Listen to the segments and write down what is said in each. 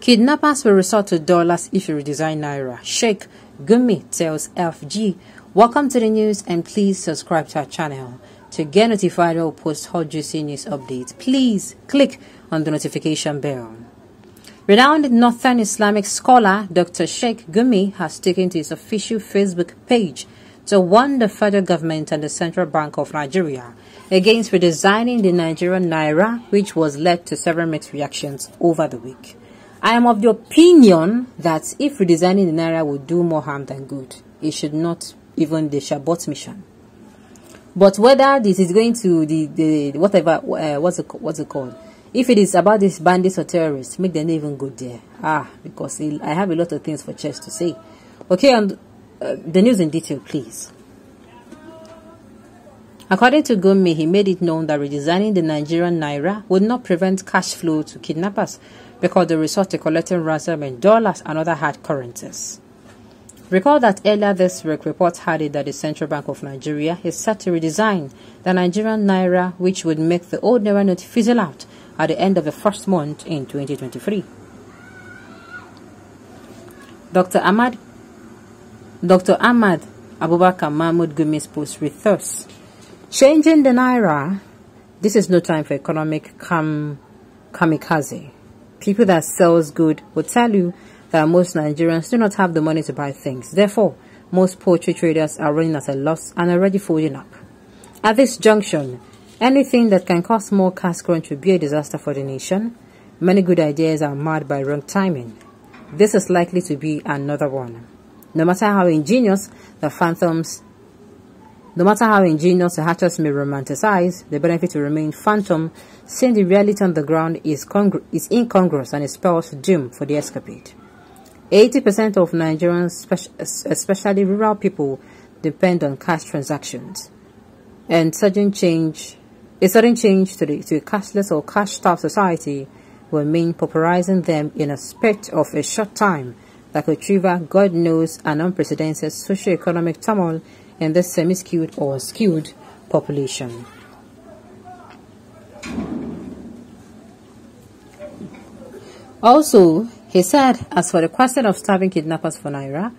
Kidnappers will resort to dollars if you redesign NAIRA. Sheikh GUMI tells FG. Welcome to the news and please subscribe to our channel. To get notified when we post hot juicy news updates, please click on the notification bell. Renowned Northern Islamic scholar Dr. Sheikh GUMI has taken to his official Facebook page to warn the federal government and the Central Bank of Nigeria against redesigning the Nigerian NAIRA, which was led to several mixed reactions over the week. I am of the opinion that if redesigning the NAIRA would do more harm than good, it should not even the Shabbat mission. But whether this is going to the whatever what's it called? If it is about these bandits or terrorists, make them even go there. Because I have a lot of things for chess to say. Okay, and the news in detail, please. According to GUMI, he made it known that redesigning the Nigerian NAIRA would not prevent cash flow to kidnappers because they resort to collecting ransom in dollars and other hard currencies. Recall that earlier this week, reports had it that the Central Bank of Nigeria is set to redesign the Nigerian NAIRA, which would make the old NAIRA note fizzle out at the end of the first month in 2023. Dr. Ahmad Abubakar Mahmoud GUMI's post read thus: changing the NAIRA, this is no time for economic kamikaze. People that sells good will tell you that most Nigerians do not have the money to buy things. Therefore, most poultry traders are running at a loss and already folding up. At this junction, anything that can cause more cash crunch will be a disaster for the nation. Many good ideas are marred by wrong timing. This is likely to be another one. No matter how ingenious the hatchers may romanticize, the benefit will remain phantom, since the reality on the ground is incongruous and it spells doom for the escapade. 80% of Nigerians, especially rural people, depend on cash transactions, and a sudden change to a cashless or cash-starved society will mean pauperizing them in a spurt of a short time that could trigger God knows an unprecedented socio-economic turmoil in this semi-skewed or skewed population. Also, he said, as for the question of starving kidnappers for NAIRA,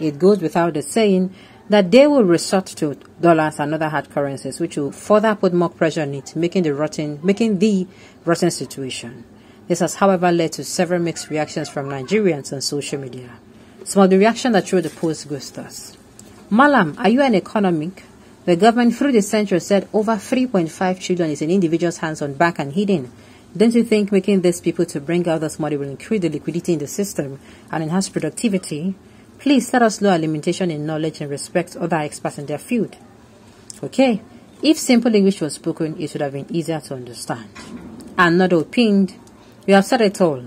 it goes without the saying that they will resort to dollars and other hard currencies, which will further put more pressure on it, making the rotten situation. This has, however, led to several mixed reactions from Nigerians on social media. Some of the reaction that through the post goes thus: Malam, are you an economic? The government through the century said over 3.5 trillion is in individuals' hands on back and hidden. Don't you think making these people to bring out this money will increase the liquidity in the system and enhance productivity? Please let us know our limitation in knowledge and respect other experts in their field. Okay, if simple English was spoken, it would have been easier to understand. I'm not opined. You have said it all.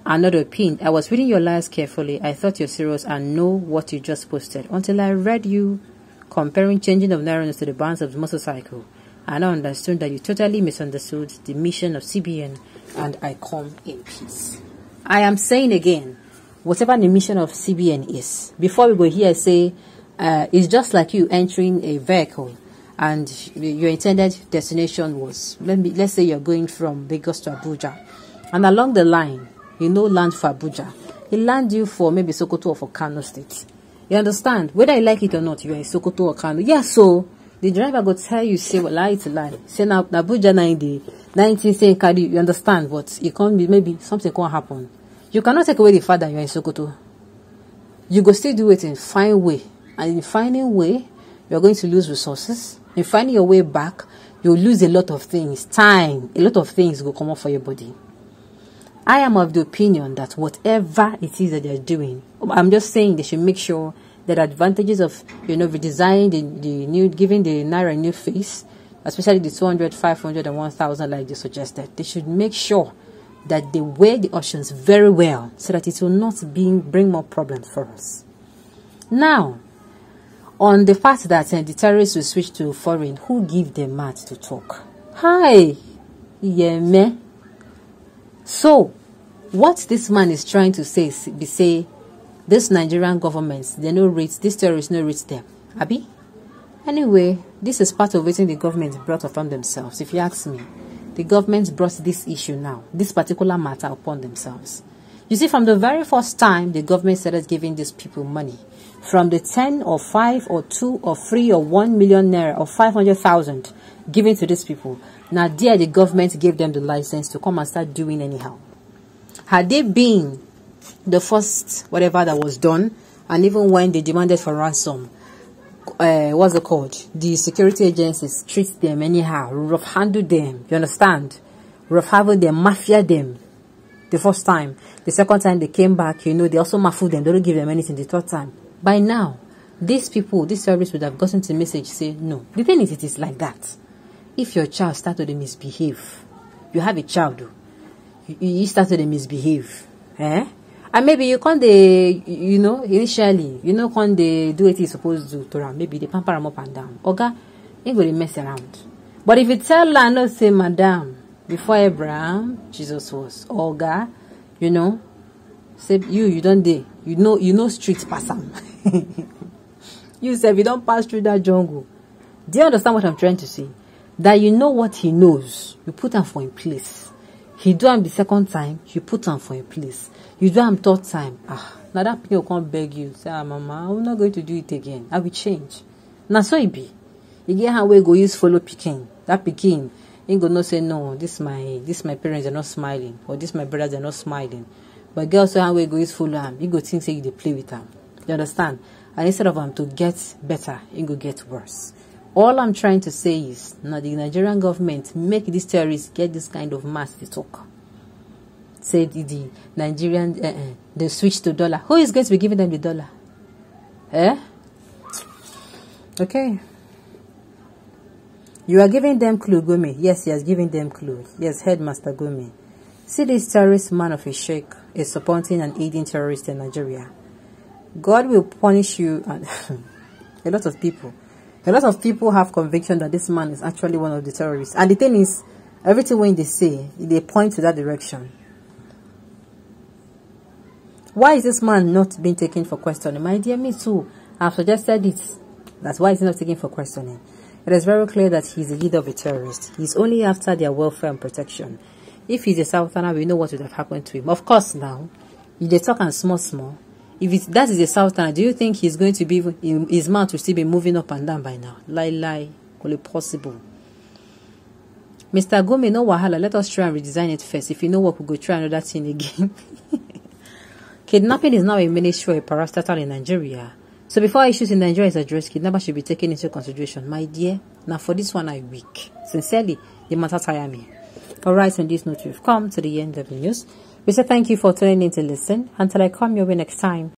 I'm not opined. I was reading your lies carefully. I thought you're serious and know what you just posted until I read you comparing changing of NAIRA to the bands of the motorcycle. And I understood that you totally misunderstood the mission of CBN, and I come in peace. I am saying again, whatever the mission of CBN is, before we go here say, it's just like you entering a vehicle and your intended destination was, let's say you're going from Lagos to Abuja, and along the line, you know, land for Abuja. He land you for maybe Sokoto or for Kano State. You understand? Whether you like it or not, you are in Sokoto or Kano. Yeah, so the driver will tell you, say, well, lie to lie. Say, now, Abuja 19 saying carry, you understand, but it can't be, maybe something can't happen. You cannot take away the fact that you are in Sokoto. You go still do it in fine way. And in finding way, you are going to lose resources. In finding your way back, you'll lose a lot of things. Time, a lot of things will come up for your body. I am of the opinion that whatever it is that they're doing, I'm just saying they should make sure that advantages of, redesigning giving the NAIRA a new face, especially the 200, 500, and 1,000 like they suggested, they should make sure that they weigh the options very well so that it will not bring more problems for us. Now, on the fact that the terrorists will switch to foreign, who give them mad to talk? Hi, yeah, me. So, what this man is trying to say, this Nigerian government, they no rate, these terrorists no rate them. Abi? Anyway, this is part of what the government brought upon themselves, if you ask me. the government brought this issue now, this particular matter upon themselves. You see, from the very first time the government started giving these people money, from the 10 or 5 or 2 or 3 or 1 million naira or 500,000 given to these people, now there the government gave them the license to come and start doing anyhow. Had they been the first whatever that was done, and even when they demanded for ransom, what's it called? The security agencies treat them anyhow, rough handle them, you understand? Rough handle them, mafia them. The first time. The second time they came back, you know, they also mafia them, they don't give them anything the third time. By now, these people, these terrorists would have gotten the message, say, no. The thing is, it is like that. If your child started to misbehave, you have a child, you started to misbehave, and maybe you can't, you know, initially, you know, can't they do what you're supposed to do to maybe they pamper them up and down. Okay, ain't gonna mess around. But if you tell her, not say, madam, before Abraham, Jesus was, Olga, you know, say you don't dare, you know street pass them. You say, if you don't pass through that jungle. Do you understand what I'm trying to say? That you know what he knows, you put him for in place. He do him the second time, you put him for in place. You do him third time, now that people can't beg you, say, mama, I'm not going to do it again. I will change. Now so it be. You get how we go use follow picking. That picking ain't gonna say no, this my parents are not smiling, or this my brothers are not smiling. But girls so how we go use follow him, you go think say you play with him. You understand? And instead of him to get better, you go get worse. All I'm trying to say is, now the Nigerian government make these terrorists get this kind of mass to talk. Say the Nigerian, they switch to dollar. Who is going to be giving them the dollar? Okay. You are giving them clue, Gumi. Yes, he has given them clue. Yes, Headmaster Gumi. See, this terrorist man of a sheikh is supporting and aiding terrorists in Nigeria. God will punish you. And a lot of people have conviction that this man is actually one of the terrorists. And the thing is, everything when they say, they point to that direction. Why is this man not being taken for questioning? My dear, me too. I've suggested it. That's why he's not taken for questioning. It is very clear that he's the leader of a terrorist. He's only after their welfare and protection. If he's a Southerner, we know what would have happened to him. Of course, now, if they talk and small. If that is a Southerner, do you think he's going to be, his mouth will still be moving up and down by now? Lie. Only possible. Mr. Gumi, no wahala. Let us try and redesign it first. If you know what, we'll go try another thing again. Kidnapping is now a ministry or a parastatal in Nigeria. So before issues in Nigeria is addressed, kidnappers should be taken into consideration. My dear, now for this one I'm weak. Sincerely, the matter tire me. Alright, on this note, we've come to the end of the news. We say thank you for tuning in to listen. Until I come your way next time.